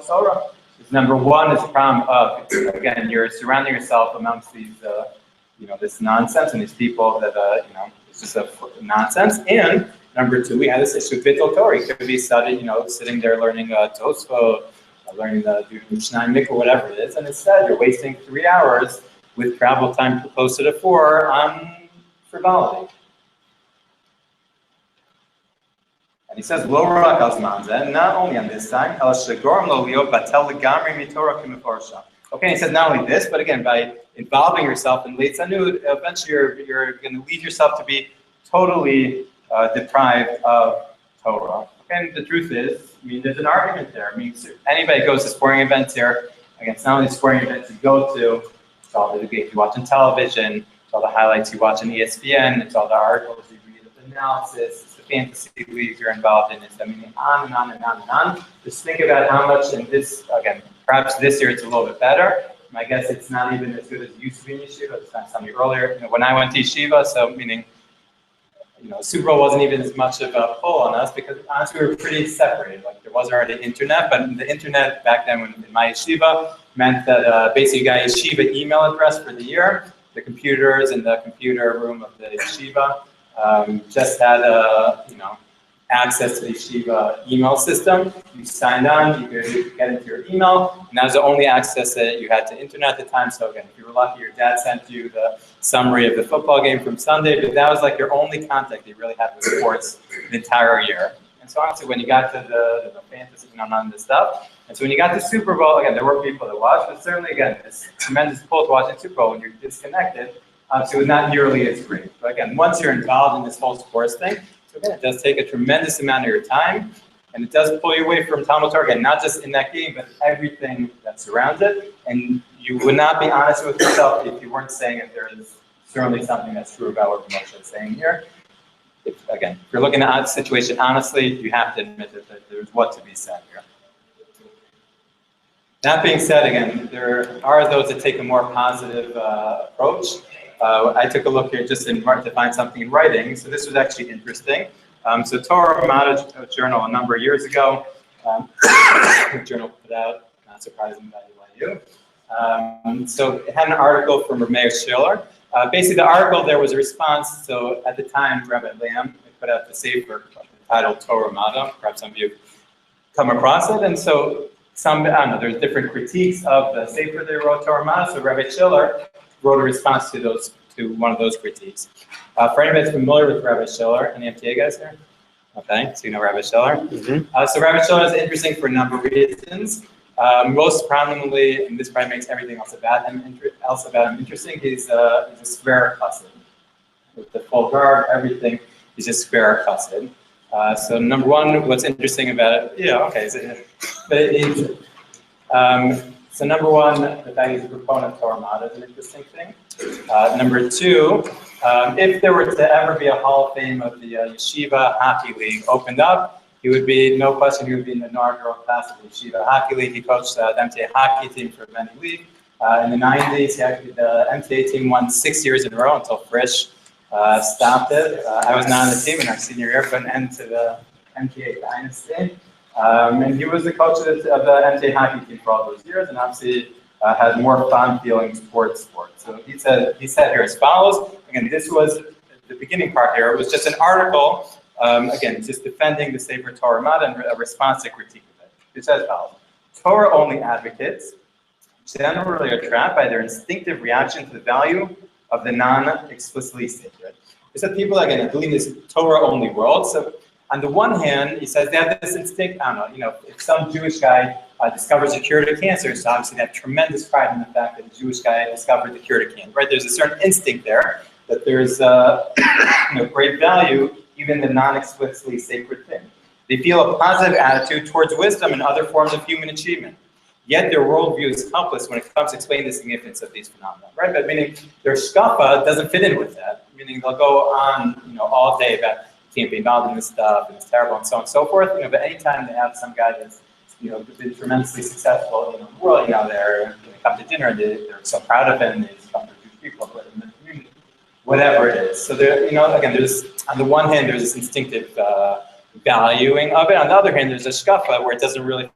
Torah. Number one is the problem of, again, you're surrounding yourself amongst these, this nonsense and these people that, it's just a nonsense. And number two, we have this issue of bittul Torah. You could be studying, sitting there learning Tosfot, learning the Mishnah Mikvah, whatever it is, and instead you're wasting 3 hours with travel time closer to 4 on frivolity. And he says, "Lo rak al zman, not only on this time, el shegorm lo liot batel legamri mitorah k'meforsha." Okay, he says not only this, but again, by involving yourself in leitzanud, eventually you're going to lead yourself to be totally deprived of Torah. And the truth is, I mean, there's an argument there. I mean, anybody goes to sporting events here, again, it's not only sporting events you go to, it's all the games you watch on television, it's all the highlights you watch on ESPN, it's all the articles you read of the analysis, it's the fantasy leagues you're involved in, it's, I mean, on and on and on and on. Just think about how much in this, again, perhaps this year it's a little bit better. I guess it's not even as good as it used to be in Yeshiva. As I was telling you earlier, you know, when I went to Yeshiva, so meaning, you know, Super Bowl wasn't even as much of a pull on us because honestly we were pretty separated. Like there wasn't already internet, but the internet back then when in my yeshiva meant that basically you got a yeshiva email address for the year. The computers in the computer room of the yeshiva just had you know, access to the yeshiva email system. You signed on, you could get into your email, and that was the only access that you had to internet at the time. So again, if you were lucky, your dad sent you the summary of the football game from Sunday, but that was like your only contact you really had with sports the entire year. And so honestly, when you got to the fantasy, you know, none of this stuff, and so when you got to Super Bowl, again, there were people that watched, but certainly, again, this tremendous pull to watching Super Bowl when you're disconnected, so it was not nearly as great. But again, once you're involved in this whole sports thing, so again, it does take a tremendous amount of your time, and it does pull you away from Talmud Torah, again, not just in that game, but everything that surrounds it. And you would not be honest with yourself if you weren't saying that there is certainly something that's true about what Moshe is saying here. Again, if you're looking at the situation honestly, you have to admit that there's what to be said here. That being said, again, there are those that take a more positive approach. I took a look here just to find something in writing, so this was actually interesting. So Torah journal a number of years ago, the journal put out, not surprising by you. So it had an article from Rameir Schiller. Basically, the article there was a response. So at the time, Rabbi Lamb put out the Sefer titled Torah Mada. Perhaps some of you have come across it. And so I don't know, there's different critiques of the Sefer they wrote, Torah Mada. So Rabbi Schiller wrote a response to one of those critiques. For anybody that's familiar with Rabbi Schiller, any MTA guys here? Okay, so you know Rabbi Schiller. Mm-hmm. So Rabbi Schiller is interesting for a number of reasons. Most prominently, and this probably makes everything else about him interesting, he's a square chassid. With the full garb, everything, he's a square chassid. So number one, what's interesting about it, yeah, okay. So number one, the fact he's a proponent of Torah Mada is an interesting thing. Number two, if there were to ever be a Hall of Fame of the Yeshiva Hockey League opened up, he would be, no question, he would be in the inaugural class of the Yeshiva Hockey League. He coached the MTA hockey team for many league. In the 90s, the MTA team won 6 years in a row until Frisch stopped it. I was not on the team in our senior year, put an end to the MTA dynasty. And he was the coach of the MTA hockey team for all those years, and obviously had more fond feelings towards sports. So he said here as follows. Again, this was the beginning part here. It was just an article, again, just defending the Sefer Torah Mada and a response to critique of it. It says as follows. Torah-only advocates generally are trapped by their instinctive reaction to the value of the non-explicitly sacred. He said people, again, believe in this Torah-only world. So on the one hand, he says they have this instinct, I don't know, if some Jewish guy discovers a cure to cancer, so obviously they have tremendous pride in the fact that a Jewish guy discovered the cure to cancer, right? There's a certain instinct there that there's great value, even in the non-explicitly sacred thing. They feel a positive attitude towards wisdom and other forms of human achievement. Yet their worldview is helpless when it comes to explaining the significance of these phenomena, right? But meaning their shkafa doesn't fit in with that. Meaning they'll go on, all day about can't be involved in this stuff and it's terrible and so on and so forth. But anytime they have some guy that's, been tremendously successful in the world, they come to dinner and they're so proud of him. They just come to Jewish people, put in the community, whatever it is. So there, again, there's on the one hand there's this instinctive valuing of it. On the other hand, there's a shkafa where it doesn't really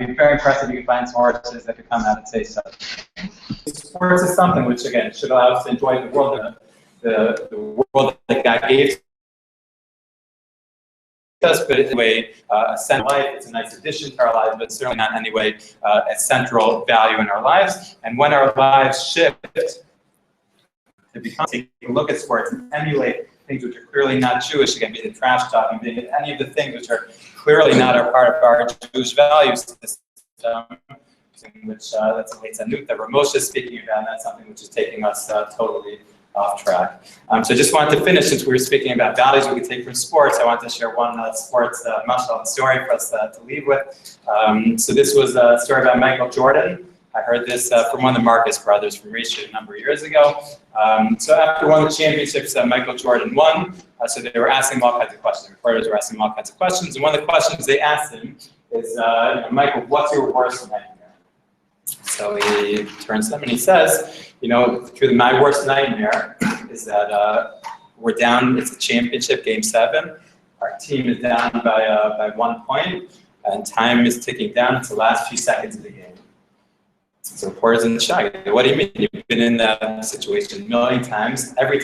be very impressed if you can find some sources that could come out and say so. Sports is something which, again, should allow us to enjoy the world, the world that God gave us, but it's a way, a central life. It's a nice addition to our lives, but certainly not in any way a central value in our lives. And when our lives shift to become, take a look at sports and emulate things which are clearly not Jewish, again, be it trash talking, be it any of the things which are clearly not a part of our Jewish value system, which that's a Leitzanut that Ramosha is speaking about, and that's something which is taking us totally off track. So I just wanted to finish, since we were speaking about values we could take from sports. I wanted to share one sports mashal story for us to leave with. So this was a story about Michael Jordan. I heard this from one of the Marcus brothers from Risha a number of years ago. So after one of the championships that Michael Jordan won, so they were asking him all kinds of questions. Reporters were asking him all kinds of questions, and one of the questions they asked him is, Michael, what's your worst nightmare? So he turns to them and he says, truly my worst nightmare is that we're down, it's a championship, game 7. Our team is down by 1 point, and time is ticking down. It's the last few seconds of the game. So reporters in the shock. What do you mean? You've been in that situation a million times. Every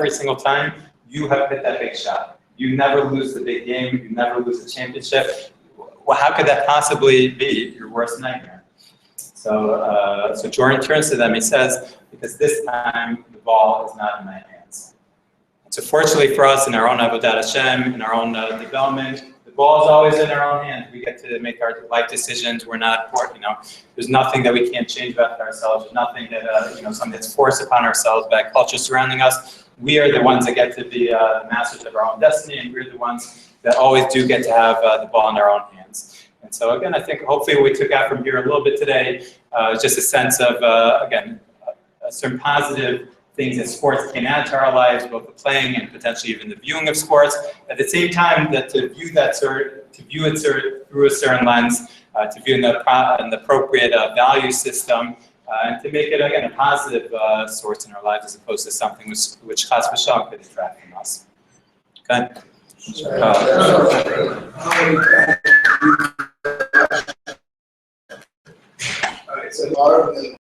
single time, you have hit that big shot. You never lose the big game. You never lose the championship. Well, how could that possibly be your worst nightmare? So Jordan turns to them. He says, because this time the ball is not in my hands. So fortunately for us, in our own Avodat Hashem, in our own development, the ball is always in our own hands. We get to make our life decisions. We're not, there's nothing that we can't change about ourselves. There's nothing that, something that's forced upon ourselves by culture surrounding us. We are the ones that get to be the masters of our own destiny, and we're the ones that always do get to have the ball in our own hands. And so again, I think hopefully what we took out from here a little bit today is just a sense of, again, certain positive things that sports can add to our lives, both the playing and potentially even the viewing of sports. At the same time, that to view it through a certain lens, to view in an appropriate value system, and to make it again a positive source in our lives as opposed to something which Katz could detract from us. Okay. Alright, so a lot of the